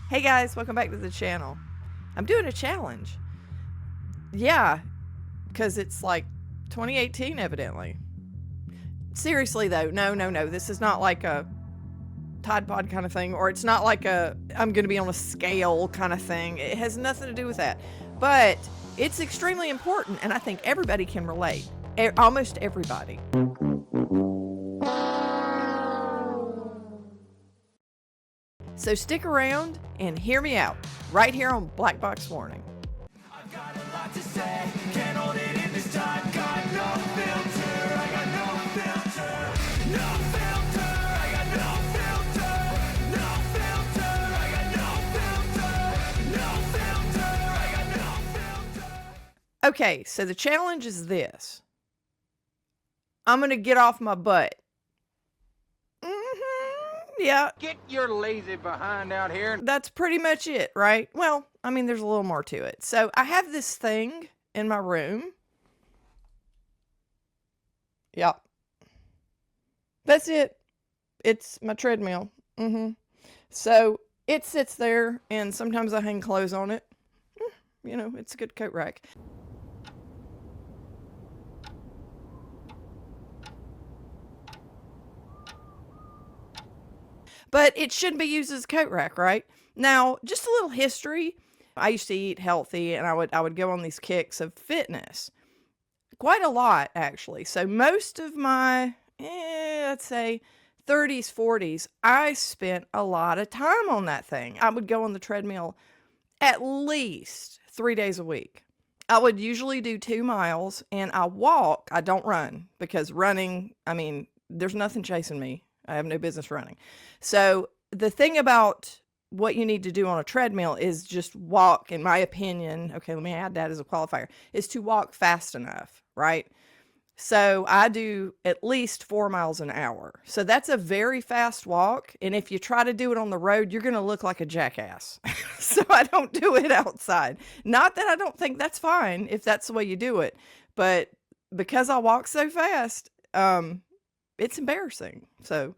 Hey guys, welcome back to the channel. I'm doing a challenge. Yeah, because it's like 2018 evidently. Seriously though, no. This is not like a Tide Pod kind of thing, or it's not like a I'm going to be on a scale kind of thing. It has nothing to do with that. But it's extremely important, and I think everybody can relate. Almost everybody. So stick around and hear me out, right here on Black Box Warning. I've got a lot to say, can't hold it in this time, got no filter, I got no filter, no filter, I got no filter, no filter, I got no filter, no filter, I got no filter. Okay, so the challenge is this. I'm going to get off my butt. Yeah, Get your lazy behind out here. that's pretty much it, right? Well, I mean, there's a little more to it. So I have this thing in my room. Yep. That's it. It's my treadmill. So it sits there, and sometimes I hang clothes on it. You know, it's a good coat rack. But it shouldn't be used as a coat rack, right? Now, just a little history. I used to eat healthy, and I would go on these kicks of fitness. Quite a lot, actually. So most of my, let's say, 30s, 40s, I spent a lot of time on that thing. I would go on the treadmill at least 3 days a week. I would usually do 2 miles, and I walk. I don't run, because running, I mean, there's nothing chasing me. I have no business running. So the thing about what you need to do on a treadmill is just walk, in my opinion, okay, let me add that as a qualifier, is to walk fast enough, right? So I do at least 4 miles an hour. So that's a very fast walk. And if you try to do it on the road, you're going to look like a jackass. So I don't do it outside. Not that I don't think that's fine if that's the way you do it, but because I walk so fast, it's embarrassing. So,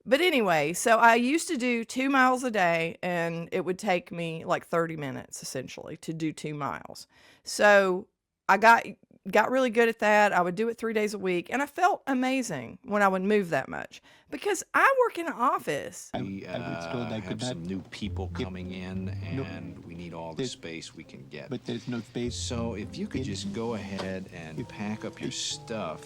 but anyway, so I used to do 2 miles a day, and it would take me like 30 minutes essentially to do 2 miles. So I got really good at that. I would do it 3 days a week, and I felt amazing when I would move that much, because I work in an office. We have some new people coming in, and we need all the space we can get. But there's no space. So if you could just go ahead and pack up your stuff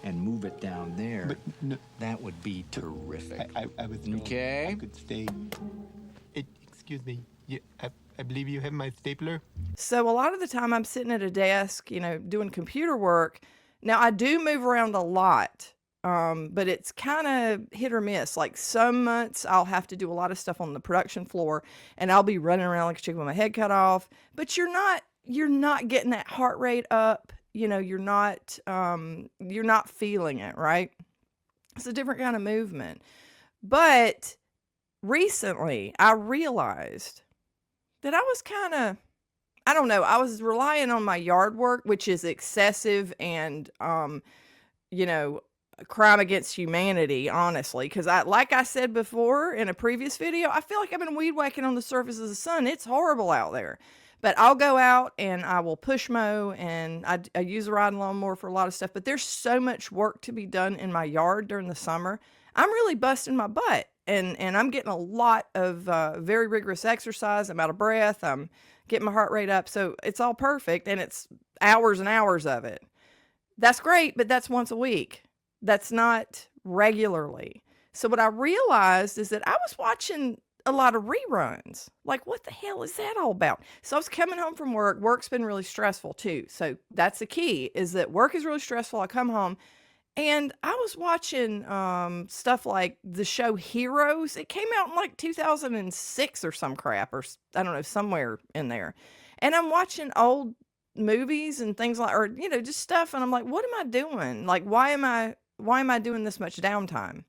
and move it down there, But no, that would be terrific. I was told Okay. I could stay. Excuse me. I believe you have my stapler. So a lot of the time I'm sitting at a desk, you know, doing computer work. Now I do move around a lot, but it's kind of hit or miss. Like some months I'll have to do a lot of stuff on the production floor, and I'll be running around like a chicken with my head cut off. But you're not getting that heart rate up. You know, you're not feeling it, right? It's a different kind of movement. But recently I realized that I was kind of, I don't know, I was relying on my yard work, which is excessive and, you know, a crime against humanity, honestly. Because like I said before in a previous video, I feel like I've been weed whacking on the surface of the sun. It's horrible out there. But I'll go out and I will push mow, and I use a riding lawnmower for a lot of stuff. But there's so much work to be done in my yard during the summer. I'm really busting my butt. And I'm getting a lot of very rigorous exercise. I'm out of breath. I'm getting my heart rate up. So it's all perfect, and it's hours and hours of it. That's great, but that's once a week. That's not regularly. So what I realized is that I was watching a lot of reruns. Like, what the hell is that all about? So I was coming home from work. Work's been really stressful too. So that's the key, is that work is really stressful. I come home, and I was watching stuff like the show Heroes. It came out in like 2006 or some crap, or I don't know, somewhere in there. And I'm watching old movies and things like, or, you know, just stuff. And I'm like, what am I doing? Like, why am I doing this much downtime?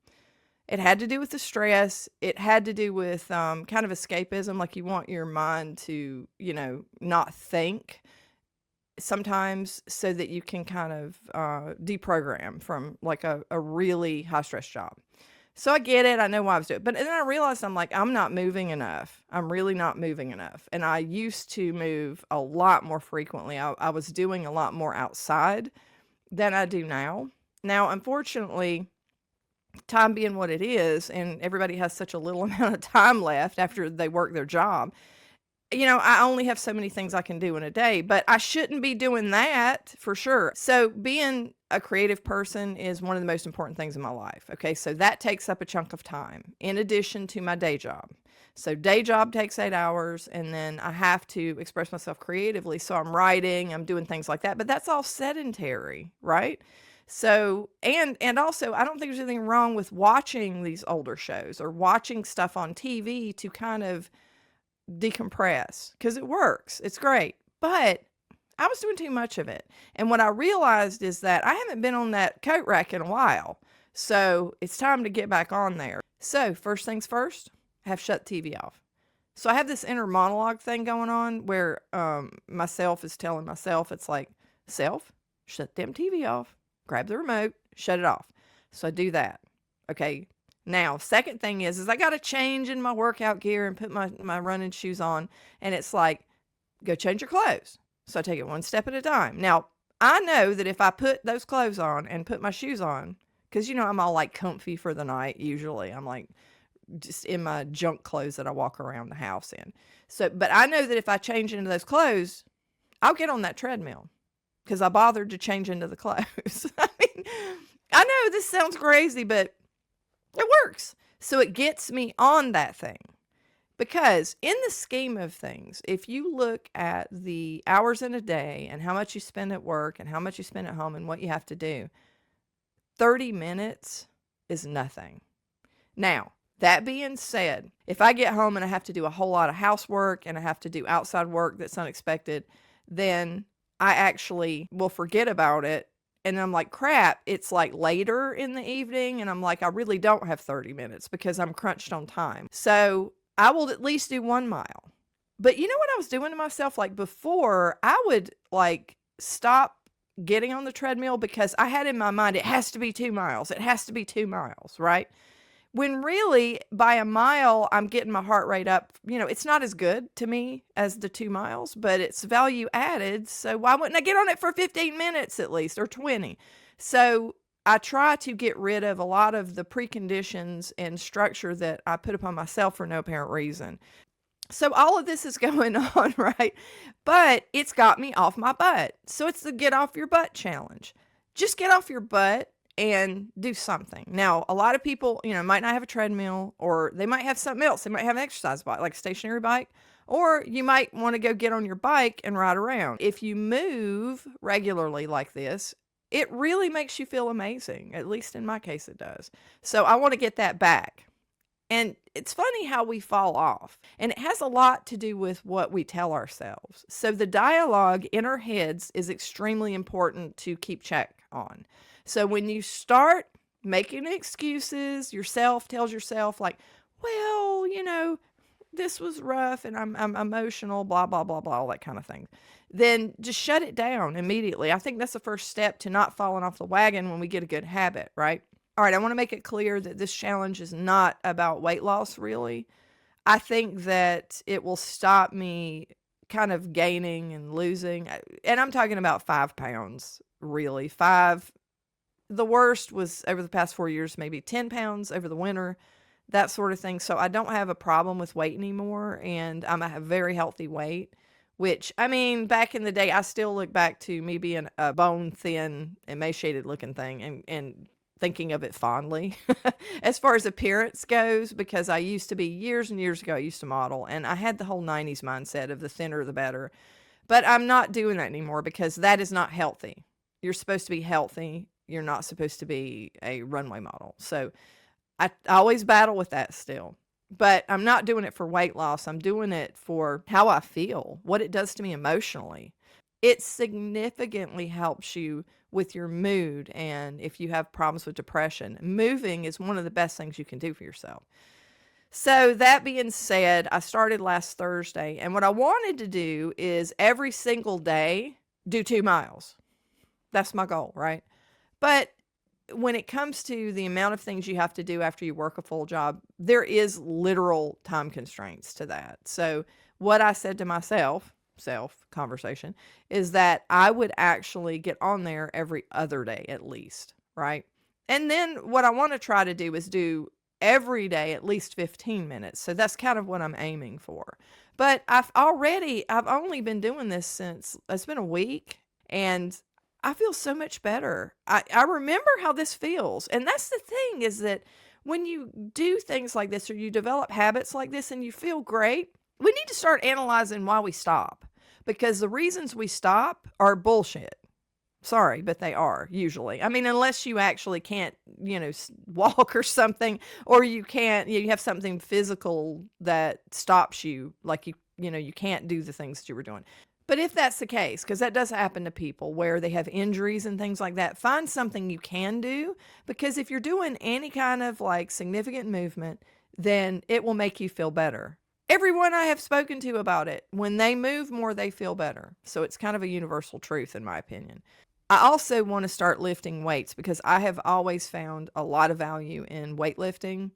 It had to do with the stress. It had to do with kind of escapism. Like, you want your mind to, you know, not think sometimes, so that you can kind of deprogram from like a really high stress job. So I get it. I know why I was doing it. But then I realized I'm like, I'm not moving enough. I'm really not moving enough. And I used to move a lot more frequently. I was doing a lot more outside than I do now. Now, unfortunately, time being what it is, and everybody has such a little amount of time left after they work their job, I only have so many things I can do in a day, but I shouldn't be doing that for sure. So being a creative person is one of the most important things in my life. Okay. So that takes up a chunk of time in addition to my day job. So day job takes 8 hours, and then I have to express myself creatively. So I'm writing, I'm doing things like that, but that's all sedentary, right? So, and also I don't think there's anything wrong with watching these older shows or watching stuff on TV to kind of decompress, because it works. It's great. But I was doing too much of it. And what I realized is that I haven't been on that coat rack in a while. So it's time to get back on there. So first things first, I have shut TV off. So I have this inner monologue thing going on where myself is telling myself, it's like, self, shut them TV off, grab the remote, shut it off. So I do that. Okay. Now, second thing is I got to change in my workout gear and put my running shoes on. And it's like, go change your clothes. So I take it one step at a time. Now, I know that if I put those clothes on and put my shoes on, because, I'm all like comfy for the night usually. I'm like just in my junk clothes that I walk around the house in. So, but I know that if I change into those clothes, I'll get on that treadmill because I bothered to change into the clothes. I mean, I know this sounds crazy, but it works. So it gets me on that thing. Because in the scheme of things, if you look at the hours in a day and how much you spend at work and how much you spend at home and what you have to do, 30 minutes is nothing. Now, that being said, if I get home and I have to do a whole lot of housework and I have to do outside work that's unexpected, then I actually will forget about it. And I'm like, crap, it's like later in the evening. And I'm like, I really don't have 30 minutes because I'm crunched on time. So I will at least do 1 mile. But you know what I was doing to myself? Like before, I would like stop getting on the treadmill because I had in my mind, it has to be 2 miles. It has to be 2 miles, right? When really by a mile, I'm getting my heart rate up. It's not as good to me as the 2 miles, but it's value added. So why wouldn't I get on it for 15 minutes at least, or 20? So I try to get rid of a lot of the preconditions and structure that I put upon myself for no apparent reason. So all of this is going on, right? But it's got me off my butt. So it's the get off your butt challenge. Just get off your butt and do something. Now, a lot of people, might not have a treadmill, or they might have something else. They might have an exercise bike, like a stationary bike, or you might want to go get on your bike and ride around. If you move regularly like this, it really makes you feel amazing. At least in my case, it does. So I want to get that back. And it's funny how we fall off. And it has a lot to do with what we tell ourselves. So the dialogue in our heads is extremely important to keep check on. So when you start making excuses, yourself tells yourself like, well, this was rough and I'm emotional, blah, blah, blah, blah, all that kind of thing. Then just shut it down immediately. I think that's the first step to not falling off the wagon when we get a good habit, right? All right, I want to make it clear that this challenge is not about weight loss, really. I think that it will stop me kind of gaining and losing. And I'm talking about 5 pounds, really. 5. The worst was over the past 4 years, maybe 10 pounds over the winter, that sort of thing. So I don't have a problem with weight anymore, and I'm at a very healthy weight, which, I mean, back in the day, I still look back to me being a bone-thin, emaciated-looking thing and thinking of it fondly as far as appearance goes, because I used to be, years and years ago, I used to model, and I had the whole 90s mindset of the thinner the better. But I'm not doing that anymore because that is not healthy. You're supposed to be healthy. You're not supposed to be a runway model. So I always battle with that still. But I'm not doing it for weight loss. I'm doing it for how I feel, what it does to me emotionally. It significantly helps you with your mood, and if you have problems with depression, moving is one of the best things you can do for yourself. So that being said, I started last Thursday, and what I wanted to do is every single day do 2 miles. That's my goal, right? But when it comes to the amount of things you have to do after you work a full job, there is literal time constraints to that. So what I said to myself, self conversation, is that I would actually get on there every other day at least, right? And then what I want to try to do is do every day at least 15 minutes. So that's kind of what I'm aiming for. But I've only been doing this since it's been a week, and I feel so much better. I remember how this feels. And that's the thing, is that when you do things like this or you develop habits like this and you feel great, we need to start analyzing why we stop, because the reasons we stop are bullshit. Sorry, but they are usually. I mean, unless you actually can't, walk or something, or you can't, you have something physical that stops you, like you can't do the things that you were doing. But if that's the case, because that does happen to people where they have injuries and things like that, find something you can do, because if you're doing any kind of like significant movement, then it will make you feel better. Everyone I have spoken to about it, when they move more, they feel better. So it's kind of a universal truth, in my opinion. I also want to start lifting weights, because I have always found a lot of value in weightlifting.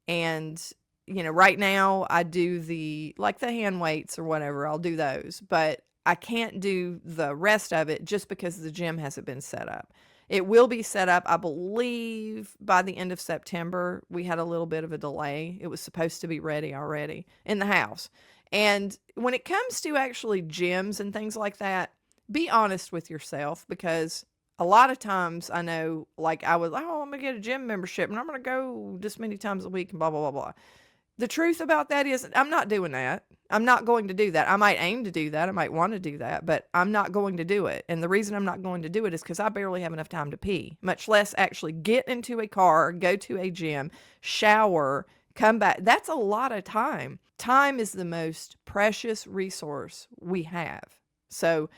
And, right now I do the hand weights or whatever, I'll do those, but I can't do the rest of it just because the gym hasn't been set up. It will be set up, I believe, by the end of September. We had a little bit of a delay. It was supposed to be ready already in the house. And when it comes to actually gyms and things like that, be honest with yourself, because a lot of times I know, I was, I'm going to get a gym membership and I'm going to go this many times a week and blah, blah, blah, blah. The truth about that is I'm not doing that. I'm not going to do that. I might aim to do that. I might want to do that, but I'm not going to do it. And the reason I'm not going to do it is because I barely have enough time to pee, much less actually get into a car, go to a gym, shower, come back. That's a lot of time. Time is the most precious resource we have. So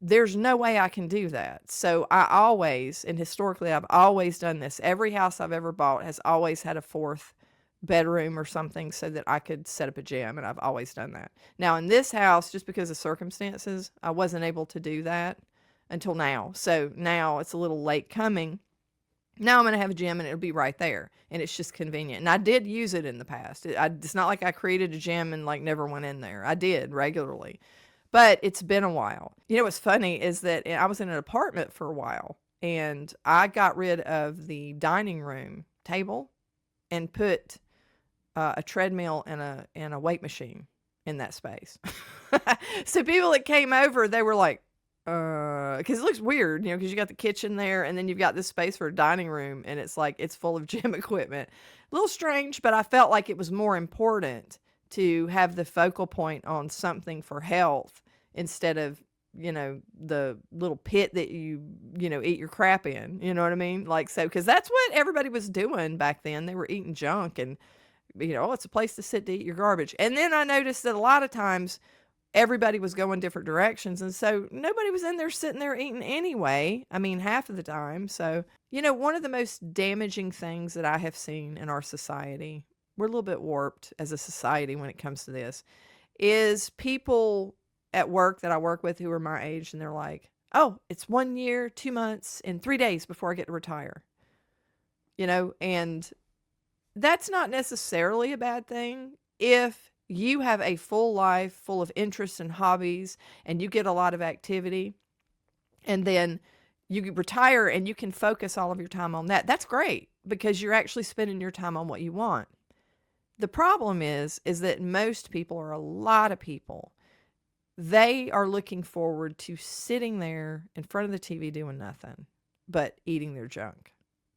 there's no way I can do that. So I always, and historically I've always done this. Every house I've ever bought has always had a fourth bedroom or something so that I could set up a gym, and I've always done that. Now in this house, just because of circumstances, I wasn't able to do that until now. So now it's a little late coming. Now I'm going to have a gym and it'll be right there, and it's just convenient. And I did use it in the past. It's not like I created a gym and never went in there. I did regularly, but it's been a while. What's funny is that I was in an apartment for a while, and I got rid of the dining room table and put a treadmill and a weight machine in that space. So people that came over, they were like, because it looks weird, because you got the kitchen there and then you've got this space for a dining room, and it's full of gym equipment. A little strange, but I felt like it was more important to have the focal point on something for health instead of, the little pit that you eat your crap in, you know what I mean? Because that's what everybody was doing back then. They were eating junk, and it's a place to sit to eat your garbage. And then I noticed that a lot of times everybody was going different directions, and so nobody was in there sitting there eating anyway. I mean, half of the time. So, one of the most damaging things that I have seen in our society, we're a little bit warped as a society when it comes to this, is people at work that I work with who are my age, and they're like, oh, it's 1 year, 2 months, and 3 days before I get to retire. And that's not necessarily a bad thing if you have a full life full of interests and hobbies and you get a lot of activity, and then you retire and you can focus all of your time on that. That's great, because you're actually spending your time on what you want. The problem is that most people, or a lot of people, they are looking forward to sitting there in front of the TV doing nothing but eating their junk,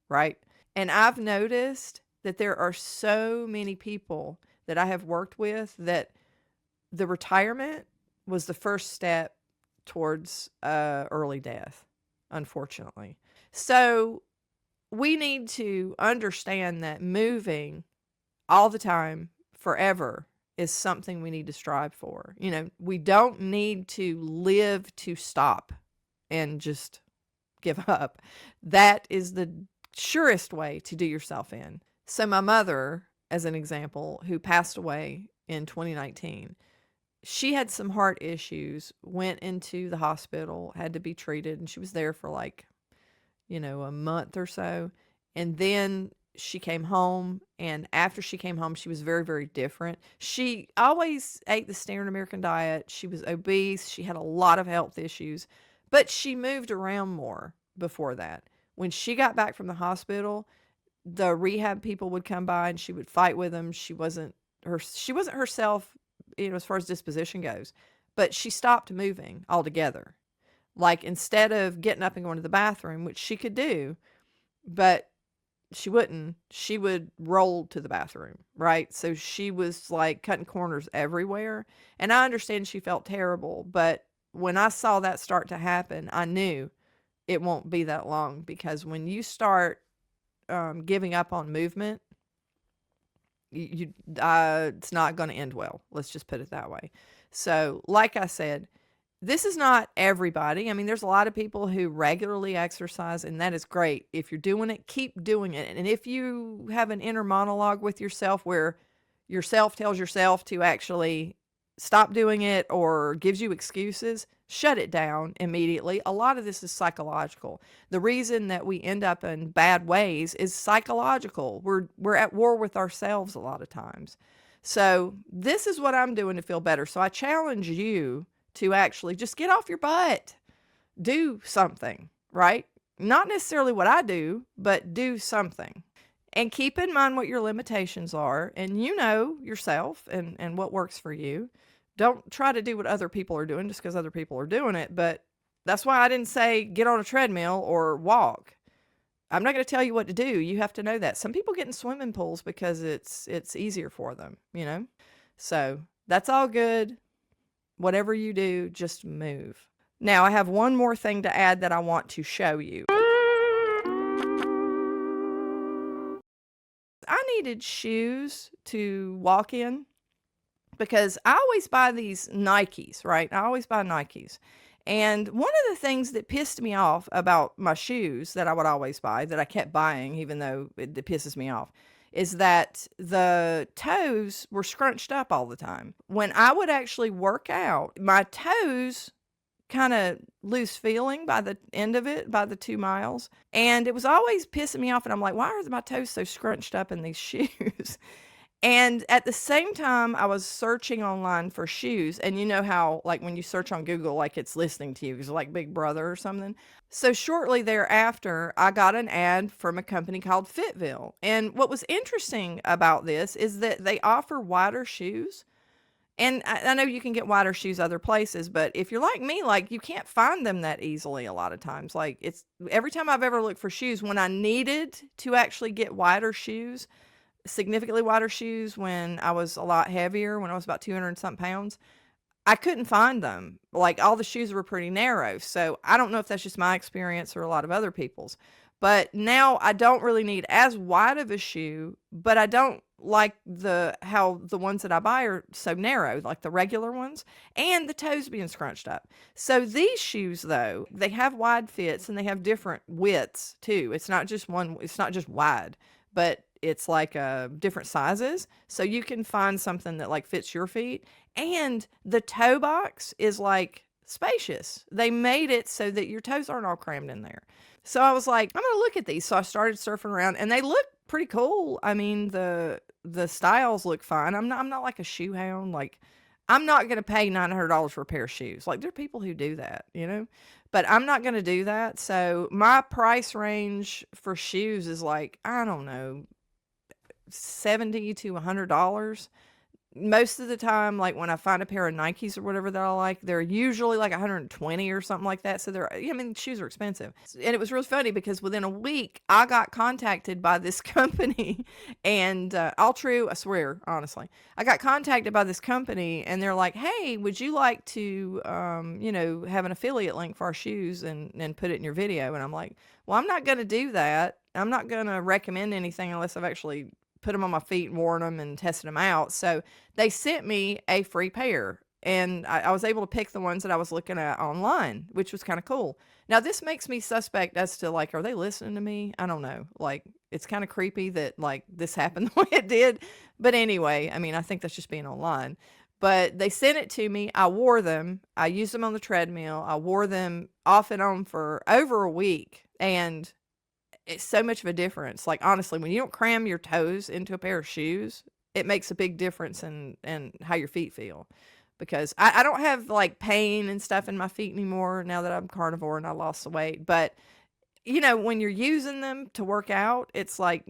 right? And I've noticed that there are so many people that I have worked with that the retirement was the first step towards early death, unfortunately. So we need to understand that moving all the time, forever, is something we need to strive for. We don't need to live to stop and just give up. That is the surest way to do yourself in. So my mother, as an example, who passed away in 2019, she had some heart issues, went into the hospital, had to be treated, and she was there for a month or so. And then she came home, and after she came home, she was very, very different. She always ate the standard American diet. She was obese. She had a lot of health issues, but she moved around more before that. When she got back from the hospital, the rehab people would come by and she would fight with them. She wasn't herself, as far as disposition goes, but she stopped moving altogether. Like, instead of getting up and going to the bathroom, which she could do, but she wouldn't, she would roll to the bathroom, right? So she was like cutting corners everywhere. And I understand she felt terrible, but when I saw that start to happen, I knew it won't be that long, because when you start giving up on movement, it's not going to end well. Let's just put it that way. So, like I said, this is not everybody. I mean, there's a lot of people who regularly exercise, and that is great. If you're doing it, keep doing it. And if you have an inner monologue with yourself where yourself tells yourself to actually stop doing it or gives you excuses, shut it down immediately. A lot of this is psychological. The reason that we end up in bad ways is psychological. We're at war with ourselves a lot of times. So this is what I'm doing to feel better. So I challenge you to actually just get off your butt. Do something, right? Not necessarily what I do, but do something. And keep in mind what your limitations are, and you know yourself and what works for you. Don't try to do what other people are doing just because other people are doing it. But that's why I didn't say get on a treadmill or walk. I'm not going to tell you what to do. You have to know that. Some people get in swimming pools because it's easier for them, So that's all good. Whatever you do, just move. Now, I have one more thing to add that I want to show you. I needed shoes to walk in because I always buy these Nikes, right? I always buy Nikes. And one of the things that pissed me off about my shoes that I would always buy, that I kept buying even though it pisses me off, is that the toes were scrunched up all the time. When I would actually work out, my toes kind of lose feeling by the end of it, by the 2 miles. And it was always pissing me off. And I'm like, why are my toes so scrunched up in these shoes? And at the same time, I was searching online for shoes. And you know how, like, when you search on Google, like, it's listening to you, it's like Big Brother or something. So shortly thereafter, I got an ad from a company called Fitville. And what was interesting about this is that they offer wider shoes. And I know you can get wider shoes other places, but if you're like me, like, you can't find them that easily a lot of times. Like, it's every time I've ever looked for shoes, when I needed to actually get wider shoes, significantly wider shoes, when I was a lot heavier, when I was about 200 and something pounds, I couldn't find them. Like, all the shoes were pretty narrow. So I don't know if that's just my experience or a lot of other people's. But now I don't really need as wide of a shoe, but I don't like how the ones that I buy are so narrow, like the regular ones, and the toes being scrunched up. So these shoes, though, they have wide fits and they have different widths too. It's not just wide, but it's like different sizes. So you can find something that like fits your feet. And the toe box is like spacious. They made it so that your toes aren't all crammed in there. So I was like, I'm going to look at these. So I started surfing around and they look pretty cool. I mean, the styles look fine. I'm not like a shoe hound. Like, I'm not going to pay $900 for a pair of shoes. Like, there are people who do that, but I'm not going to do that. So my price range for shoes is like, I don't know, $70 to $100. Most of the time, like, when I find a pair of Nikes or whatever that I like, they're usually like 120 or something like that. So shoes are expensive. And it was really funny because within a week, I got contacted by this company, and all true, I swear, honestly, I got contacted by this company, and they're like, hey, would you like to, have an affiliate link for our shoes and put it in your video? And I'm like, well, I'm not going to do that. I'm not going to recommend anything unless I've actually put them on my feet and worn them and tested them out. So they sent me a free pair, and I was able to pick the ones that I was looking at online, which was kind of cool. Now, this makes me suspect as to, like, are they listening to me? I don't know. Like, it's kind of creepy that, like, this happened the way it did. But anyway, I mean, I think that's just being online. But they sent it to me. I wore them. I used them on the treadmill. I wore them off and on for over a week. And it's so much of a difference. Like, honestly, when you don't cram your toes into a pair of shoes, it makes a big difference in how your feet feel. Because I don't have like pain and stuff in my feet anymore now that I'm carnivore and I lost the weight. But you know, when you're using them to work out, it's like,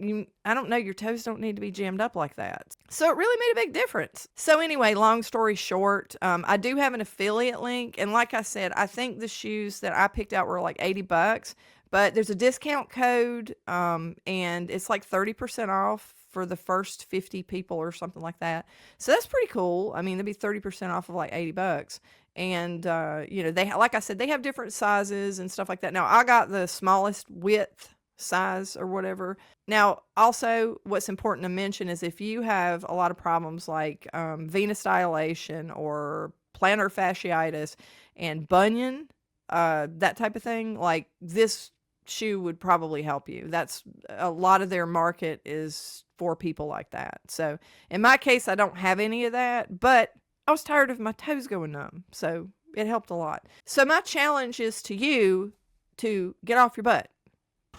I don't know, your toes don't need to be jammed up like that. So it really made a big difference. So anyway, long story short, I do have an affiliate link. And like I said, I think the shoes that I picked out were like $80, but there's a discount code, and it's like 30% off for the first 50 people or something like that. So that's pretty cool. I mean, that'd be 30% off of like $80. And, you know, they, like I said, they have different sizes and stuff like that. Now, I got the smallest width size or whatever. Now, also, what's important to mention is if you have a lot of problems like venous dilation or plantar fasciitis and bunion, that type of thing, like this shoe would probably help you. That's a lot of their market is for people like that. So in my case, I don't have any of that, but I was tired of my toes going numb, so it helped a lot. So my challenge is to you to get off your butt.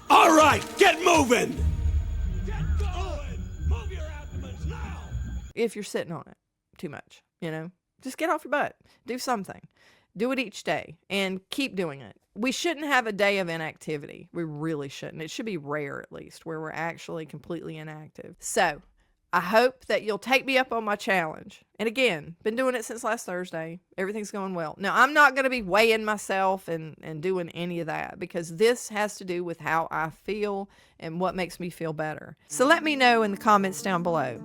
All right, get moving! Get going! Move your abdomens now! If you're sitting on it too much, you know, just get off your butt. Do something. Do it each day and keep doing it. We shouldn't have a day of inactivity. We really shouldn't. It should be rare, at least, where we're actually completely inactive. So I hope that you'll take me up on my challenge. And again, been doing it since last Thursday. Everything's going well. Now, I'm not going to be weighing myself and doing any of that because this has to do with how I feel and what makes me feel better. So let me know in the comments down below.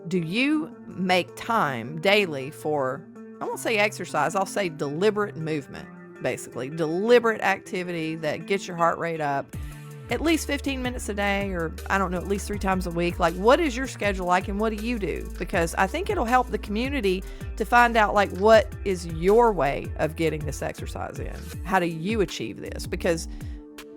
Do you make time daily for, I won't say exercise, I'll say deliberate movement, basically. Deliberate activity that gets your heart rate up at least 15 minutes a day, or I don't know, at least 3 times a week. Like, what is your schedule like and what do you do? Because I think it'll help the community to find out like what is your way of getting this exercise in. How do you achieve this? Because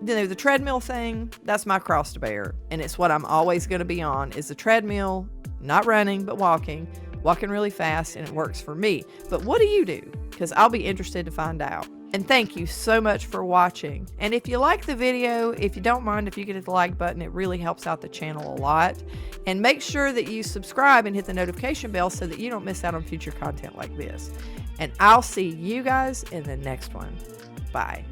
you know, the treadmill thing, that's my cross to bear, and it's what I'm always going to be on is the treadmill, not running but walking really fast, and it works for me. But what do you do? Because I'll be interested to find out. And thank you so much for watching. And if you like the video, if you don't mind if you hit the like button, it really helps out the channel a lot. And make sure that you subscribe and hit the notification bell so that you don't miss out on future content like this. And I'll see you guys in the next one. Bye.